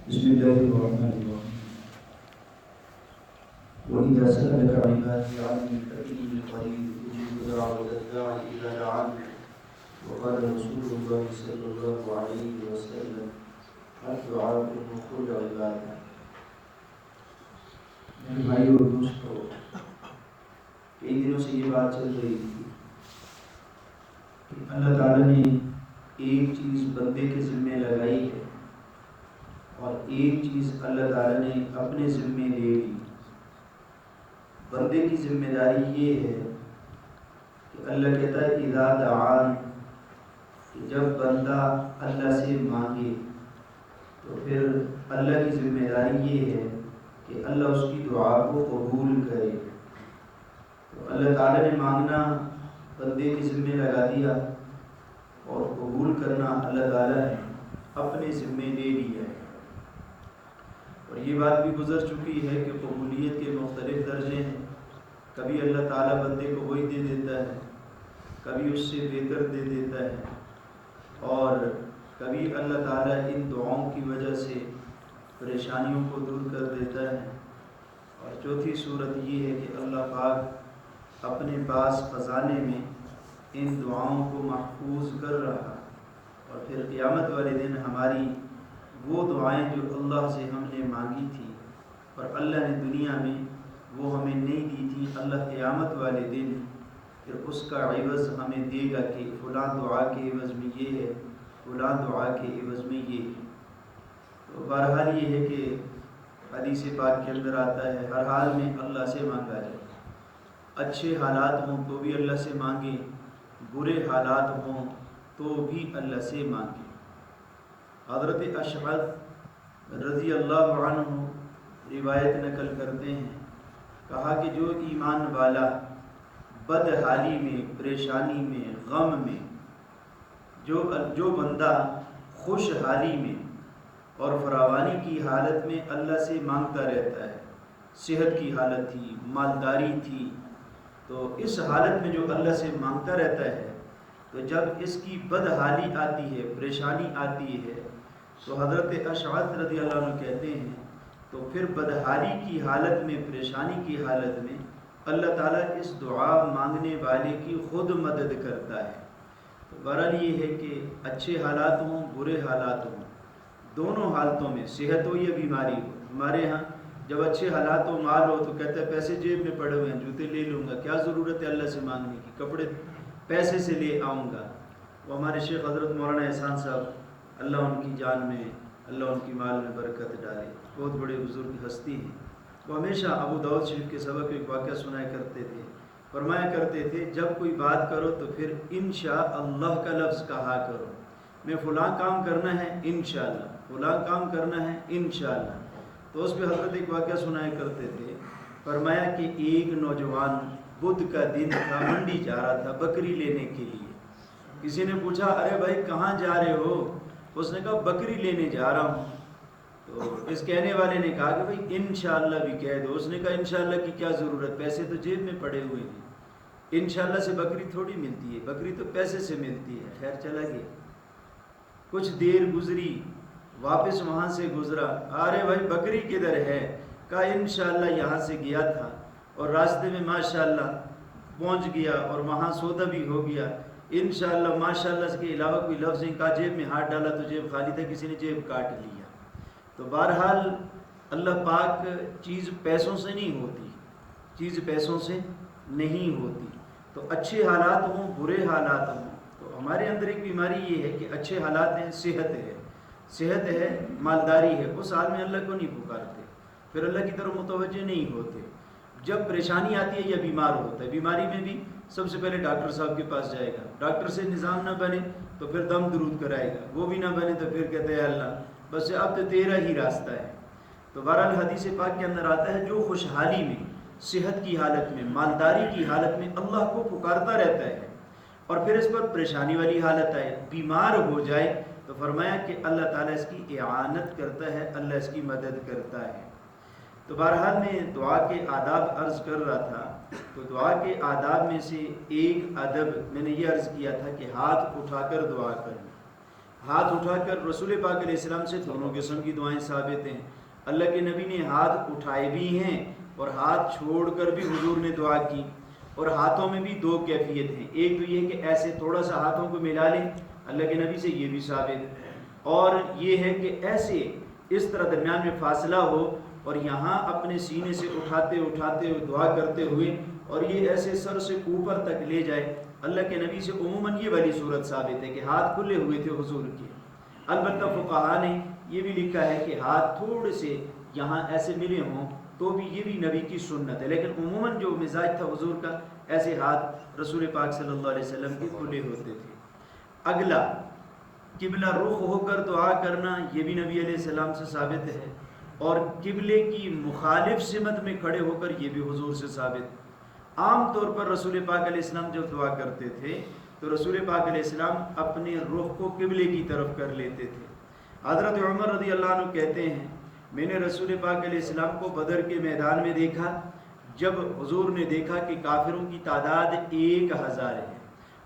بسم الله الرحمن الرحيم. وإذا سألك عبادي عني فإني قريب أجيب دعوة الداعي إذا دعاني. وقال رسول الله صلى الله عليه وسلم الدعاء مخرج عبادة. میرے بھائی اور دوستو، کئی دنوں سے یہ بات چل رہی تھی کہ اللہ تعالیٰ نے ایک چیز بندے کے ذمے لگائی ہے اور ایک چیز اللہ تعالیٰ نے اپنے ذمے لے لی۔ بندے کی ذمہ داری یہ ہے کہ اللہ کہتا ہے اذا دعان، کہ جب بندہ اللہ سے مانگے تو پھر اللہ کی ذمہ داری یہ ہے کہ اللہ اس کی دعا کو قبول کرے۔ تو اللہ تعالیٰ نے مانگنا بندے کے ذمے لگا دیا اور قبول کرنا اللہ تعالیٰ نے اپنے ذمے لے لیا ہے۔ اور یہ بات بھی گزر چکی ہے کہ قبولیت کے مختلف درجے ہیں۔ کبھی اللہ تعالیٰ بندے کو وہی دے دیتا ہے، کبھی اس سے بہتر دے دیتا ہے، اور کبھی اللہ تعالیٰ ان دعاؤں کی وجہ سے پریشانیوں کو دور کر دیتا ہے۔ اور چوتھی صورت یہ ہے کہ اللہ پاک اپنے پاس خزانے میں ان دعاؤں کو محفوظ کر رہا، اور پھر قیامت والے دن ہماری وہ دعائیں جو اللہ سے ہم نے مانگی تھی اور اللہ نے دنیا میں وہ ہمیں نہیں دی تھی، اللہ قیامت والے دن پھر اس کا عوض ہمیں دے گا کہ فلاں دعا کے عوض میں یہ ہے، فلاں دعا کے عوض میں یہ ہے۔ تو بہرحال یہ ہے کہ حدیث پاک کے اندر آتا ہے ہر حال میں اللہ سے مانگا جائے، اچھے حالات ہوں تو بھی اللہ سے مانگیں، برے حالات ہوں تو بھی اللہ سے مانگیں۔ حضرت اشعث رضی اللہ عنہ روایت نقل کرتے ہیں، کہا کہ جو ایمان والا بدحالی میں، پریشانی میں، غم میں، جو بندہ خوشحالی میں اور فراوانی کی حالت میں اللہ سے مانگتا رہتا ہے، صحت کی حالت تھی، مالداری تھی، تو اس حالت میں جو اللہ سے مانگتا رہتا ہے تو جب اس کی بدحالی آتی ہے، پریشانی آتی ہے، تو حضرت اشعث رضی اللہ عنہ کہتے ہیں تو پھر بدحالی کی حالت میں، پریشانی کی حالت میں اللہ تعالیٰ اس دعا مانگنے والے کی خود مدد کرتا ہے۔ تو بہرحال یہ ہے کہ اچھے حالات ہوں، برے حالات ہوں، دونوں حالتوں میں، صحت ہو یا بیماری ہو۔ ہمارے ہاں جب اچھے حالات ہو، مال ہو، تو کہتا ہے پیسے جیب میں پڑے ہوئے ہیں، جوتے لے لوں گا، کیا ضرورت ہے اللہ سے مانگنے کی، کپڑے پیسے سے لے آؤں گا۔ وہ ہمارے شیخ حضرت مولانا احسان صاحب، اللہ ان کی جان میں، اللہ ان کی مال میں برکت ڈالے، بہت بڑے بزرگ ہستی ہیں۔ وہ ہمیشہ ابو داؤد شریف کے سبق ایک واقعہ سنایا کرتے تھے، فرمایا کرتے تھے جب کوئی بات کرو تو پھر انشاءاللہ کا لفظ کہا کرو، میں فلاں کام کرنا ہے انشاءاللہ، فلاں کام کرنا ہے انشاءاللہ۔ تو اس پہ حضرت ایک واقعہ سنایا کرتے تھے، فرمایا کہ ایک نوجوان بدھ کا دن تھا، منڈی جا رہا تھا بکری لینے کے لیے۔ کسی نے پوچھا ارے بھائی کہاں جا رہے ہو؟ اس نے کہا بکری لینے جا رہا ہوں۔ تو اس کہنے والے نے کہا کہ بھائی انشاءاللہ بھی کہہ دو۔ اس نے کہا انشاءاللہ کی کیا ضرورت، پیسے تو جیب میں پڑے ہوئے ہیں، انشاءاللہ سے بکری تھوڑی ملتی ہے، بکری تو پیسے سے ملتی ہے۔ خیر چلا گیا، کچھ دیر گزری، واپس وہاں سے گزرا، ارے بھائی بکری کدھر ہے؟ کہا انشاءاللہ یہاں سے گیا تھا اور راستے میں ماشاءاللہ پہنچ گیا اور وہاں سودا بھی ہو گیا، انشاءاللہ ماشاءاللہ کے علاوہ کوئی لفظ نہیں کہا، جیب میں ہاتھ ڈالا تو جیب خالی تھا، کسی نے جیب کاٹ لیا۔ تو بہرحال اللہ پاک چیز پیسوں سے نہیں ہوتی، چیز پیسوں سے نہیں ہوتی۔ تو اچھے حالات ہوں، برے حالات ہوں، تو ہمارے اندر ایک بیماری یہ ہے کہ اچھے حالات ہیں، صحت ہے، مالداری ہے، اس حال میں اللہ کو نہیں پکارتے، پھر اللہ کی طرف متوجہ نہیں ہوتے۔ جب پریشانی آتی ہے یا بیمار ہوتا ہے، بیماری میں بھی سب سے پہلے ڈاکٹر صاحب کے پاس جائے گا، ڈاکٹر سے نظام نہ بنے تو پھر دم درود کرائے گا، وہ بھی نہ بنے تو پھر کہتے ہیں اللہ بس اب تو تیرا ہی راستہ ہے۔ تو بہرحال حدیث پاک کے اندر آتا ہے جو خوشحالی میں، صحت کی حالت میں، مالداری کی حالت میں اللہ کو پکارتا رہتا ہے اور پھر اس پر پریشانی والی حالت آئے، بیمار ہو جائے، تو فرمایا کہ اللہ تعالیٰ اس کی اعانت کرتا ہے، اللہ اس کی مدد کرتا ہے۔ تو بہرحال میں دعا کے آداب عرض کر رہا تھا، تو دعا کے آداب میں سے ایک ادب میں نے یہ عرض کیا تھا کہ ہاتھ اٹھا کر دعا کرنا، ہاتھ اٹھا کر رسول پاک علیہ السلام سے دونوں قسم کی دعائیں ثابت ہیں. اللہ کے نبی نے ہاتھ اٹھائے بھی ہیں اور ہاتھ چھوڑ کر بھی حضور نے دعا کی. اور ہاتھوں میں بھی دو کیفیت ہیں. ایک تو یہ کہ ایسے تھوڑا سا ہاتھوں کو ملا لیں, اللہ کے نبی سے یہ بھی ثابت. اور یہ ہے کہ ایسے اس طرح درمیان میں فاصلہ ہو اور یہاں اپنے سینے سے اٹھاتے اٹھاتے دعا کرتے ہوئے اور یہ ایسے سر سے اوپر تک لے جائے. اللہ کے نبی سے عموماً یہ والی صورت ثابت ہے کہ ہاتھ کھلے ہوئے تھے حضور کے. البتہ فقہا نے یہ بھی لکھا ہے کہ ہاتھ تھوڑے سے یہاں ایسے ملے ہوں تو بھی یہ بھی نبی کی سنت ہے, لیکن عموماً جو مزاج تھا حضور کا ایسے ہاتھ رسول پاک صلی اللہ علیہ وسلم کے کھلے ہوتے تھے. اگلا قبلہ رخ ہو کر دعا کرنا, یہ بھی نبی علیہ السلام سے ثابت ہے. اور قبلے کی مخالف سمت میں کھڑے ہو کر, یہ بھی حضور سے ثابت. عام طور پر رسول پاک علیہ السلام جب دعا کرتے تھے تو رسول پاک علیہ السلام اپنے رخ کو قبلے کی طرف کر لیتے تھے. حضرت عمر رضی اللہ عنہ کہتے ہیں میں نے رسول پاک علیہ السلام کو بدر کے میدان میں دیکھا جب حضور نے دیکھا کہ کافروں کی تعداد 1000 ہے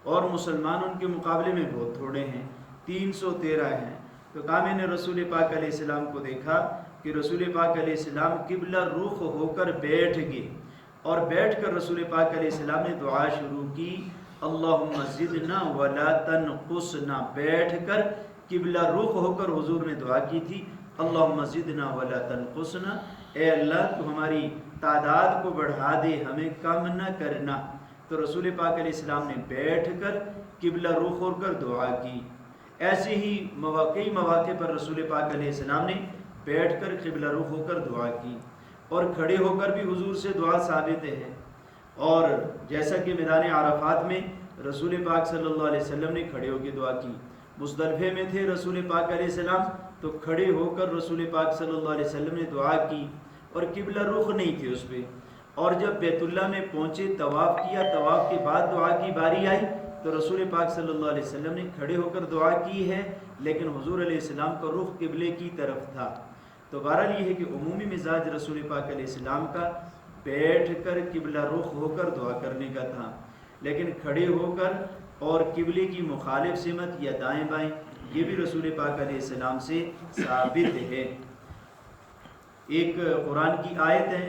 اور مسلمان ان کے مقابلے میں بہت تھوڑے ہیں, 313 ہیں. تو کہا میں نے رسول پاک علیہ السلام کو دیکھا کہ رسول پاک علیہ السلام قبلہ رخ ہو کر بیٹھ گئے اور بیٹھ کر رسول پاک علیہ السلام نے دعا شروع کی, اللہم زدنا ولا تنقصنا. بیٹھ کر قبلہ رخ ہو کر حضور نے دعا کی تھی, اللہم زدنا ولا تنقصنا, اے اللہ تو ہماری تعداد کو بڑھا دے, ہمیں کم نہ کرنا. تو رسول پاک علیہ السلام نے بیٹھ کر قبلہ رخ ہو کر دعا کی. ایسے ہی کئی مواقع پر رسول پاک علیہ السلام نے بیٹھ کر قبلہ رخ ہو کر دعا کی اور کھڑے ہو کر بھی حضور سے دعا ثابت ہے. اور جیسا کہ میدان عرفات میں رسول پاک صلی اللہ علیہ وسلم نے کھڑے ہو کے دعا کی. مزدلفے میں تھے رسول پاک علیہ السلام تو کھڑے ہو کر رسول پاک صلی اللہ علیہ وسلم نے دعا کی اور قبلہ رخ نہیں تھے اس پہ. اور جب بیت اللہ میں پہنچے طواف کیا, طواف کے بعد دعا کی باری آئی تو رسول پاک صلی اللہ علیہ وسلم نے کھڑے ہو کر دعا کی ہے, لیکن حضور علیہ السلام کا رخ قبلے کی طرف تھا. تو بہرحال یہ ہے کہ عمومی مزاج رسول پاک علیہ السلام کا بیٹھ کر قبلہ رخ ہو کر دعا کرنے کا تھا, لیکن کھڑے ہو کر اور قبلے کی مخالف سمت یا دائیں بائیں یہ بھی رسول پاک علیہ السلام سے ثابت ہے. ایک قرآن کی آیت ہے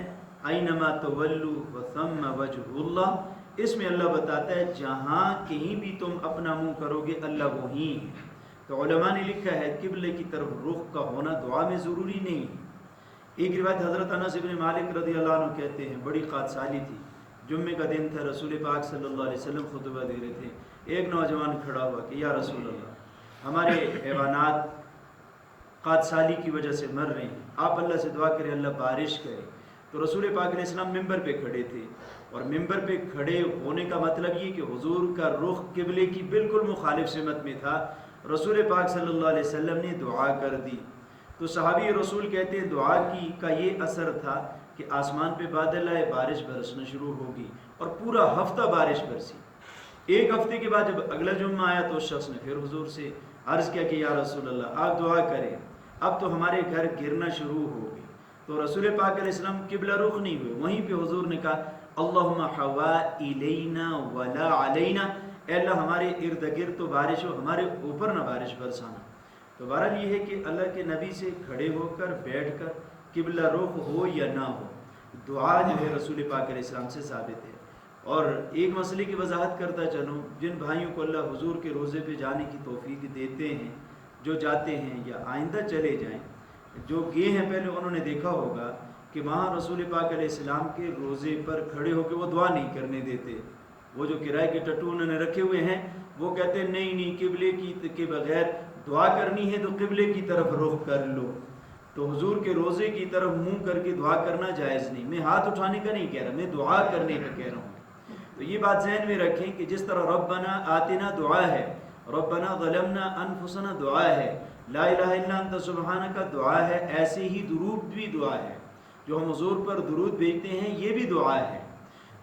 اینما تولوا وثم وجہ اللہ, اس میں اللہ بتاتا ہے جہاں کہیں بھی تم اپنا منہ کرو گے اللہ وہیں ہے. تو علماء نے لکھا ہے قبلے کی طرف رخ کا ہونا دعا میں ضروری نہیں. ایک روایت حضرت انس بن مالک رضی اللہ عنہ کہتے ہیں بڑی قادسالی تھی, جمعے کا دن تھا, رسول پاک صلی اللہ علیہ وسلم خطبہ دے رہے تھے. ایک نوجوان کھڑا ہوا کہ یا رسول اللہ ہمارے حیوانات قادسالی کی وجہ سے مر رہے ہیں, آپ اللہ سے دعا کریں اللہ بارش کرے. تو رسول پاک علیہ السلام ممبر پہ کھڑے تھے اور ممبر پہ کھڑے ہونے کا مطلب یہ کہ حضور کا رخ قبلے کی بالکل مخالف سمت میں تھا. رسول پاک صلی اللہ علیہ وسلم نے دعا کر دی. تو صحابی رسول کہتے ہیں دعا کی کا یہ اثر تھا کہ آسمان پہ بادل آئے, بارش برسنا شروع ہوگی اور پورا ہفتہ بارش برسی. ایک ہفتے کے بعد جب اگلا جمعہ آیا تو اس شخص نے پھر حضور سے عرض کیا کہ یا رسول اللہ آپ دعا کریں, اب تو ہمارے گھر گرنا شروع ہو گئے. تو رسول پاک علیہ السلام قبلہ رخ نہیں ہوئے, وہیں پہ حضور نے کہا اللہم حوا الینا ولا علینا, اے اللہ ہمارے ارد گرد تو بارش ہو, ہمارے اوپر نہ بارش برسانا. تو بہرحال یہ ہے کہ اللہ کے نبی سے کھڑے ہو کر بیٹھ کر قبلہ رخ ہو یا نہ ہو دعا جو ہے رسول پاک علیہ السلام سے ثابت ہے. اور ایک مسئلے کی وضاحت کرتا چلوں, جن بھائیوں کو اللہ حضور کے روزے پہ جانے کی توفیق دیتے ہیں, جو جاتے ہیں یا آئندہ چلے جائیں, جو گئے ہیں پہلے انہوں نے دیکھا ہوگا کہ وہاں رسول پاک علیہ السلام کے روزے پر کھڑے ہو کے وہ دعا نہیں کرنے دیتے. وہ جو کرائے کے ٹٹو انہوں نے رکھے ہوئے ہیں وہ کہتے ہیں نہیں قبلے کی کے بغیر دعا کرنی ہے تو قبلے کی طرف رخ کر لو. تو حضور کے روزے کی طرف منہ کر کے دعا کرنا جائز نہیں. میں ہاتھ اٹھانے کا نہیں کہہ رہا, میں دعا کرنے کا کہہ رہا ہوں. تو یہ بات ذہن میں رکھیں کہ جس طرح ربنا آتنا دعا ہے, ربنا ظلمنا انفسنا دعا ہے, لا الہ الا انت سبحانک دعا ہے, ایسے ہی درود بھی دعا ہے. جو ہم حضور پر درود بھیجتے ہیں یہ بھی دعا ہے.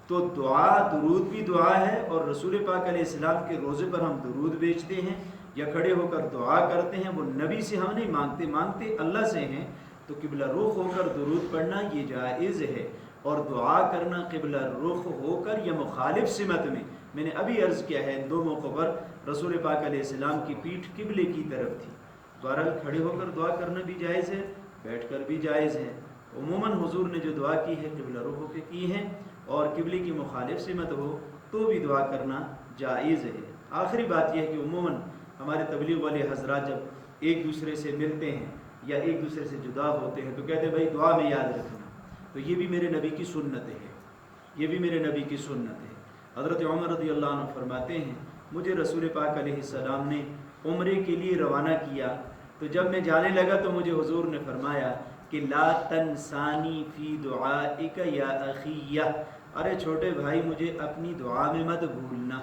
تو دعا درود بھی دعا ہے, اور رسول پاک علیہ السلام کے روزے پر ہم درود بھیجتے ہیں یا کھڑے ہو کر دعا کرتے ہیں, وہ نبی سے ہم نہیں مانگتے اللہ سے ہیں. تو قبلہ رخ ہو کر درود پڑھنا یہ جائز ہے, اور دعا کرنا قبلہ رخ ہو کر یا مخالف سمت میں نے ابھی عرض کیا ہے دو موقع پر رسول پاک علیہ السلام کی پیٹھ قبلے کی طرف تھی. بہرحال کھڑے ہو کر دعا کرنا بھی جائز ہے, بیٹھ کر بھی جائز ہے. عموماً حضور نے جو دعا کی ہے قبلہ رخ ہو کے کی ہے, اور قبلے کی مخالف سمت ہو تو بھی دعا کرنا جائز ہے. آخری بات یہ ہے کہ عموماً ہمارے تبلیغ والے حضرات جب ایک دوسرے سے ملتے ہیں یا ایک دوسرے سے جدا ہوتے ہیں تو کہتے ہیں بھائی دعا میں یاد رکھنا. تو یہ بھی میرے نبی کی سنت ہے, یہ بھی میرے نبی کی سنت ہے. حضرت عمر رضی اللہ عنہ فرماتے ہیں مجھے رسول پاک علیہ السلام نے عمرے کے لیے روانہ کیا, تو جب میں جانے لگا تو مجھے حضور نے فرمایا کہ لا تنسانی فی دعائک یا اخی, ارے چھوٹے بھائی مجھے اپنی دعا میں مت بھولنا.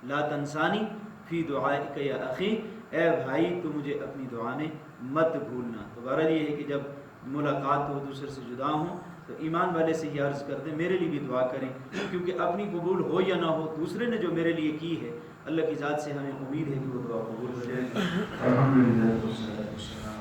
لا تنسانی فی دعائک یا اخی, اے بھائی تو مجھے اپنی دعا میں مت بھولنا. تو بہرحال یہ ہے کہ جب ملاقات ہو دوسرے سے جدا ہوں تو ایمان والے سے یہ عرض کر دیں میرے لیے بھی دعا کریں, کیونکہ اپنی قبول ہو یا نہ ہو دوسرے نے جو میرے لیے کی ہے اللہ کی ذات سے ہمیں امید ہے کہ وہ دعا قبول کرے. الحمدللہ.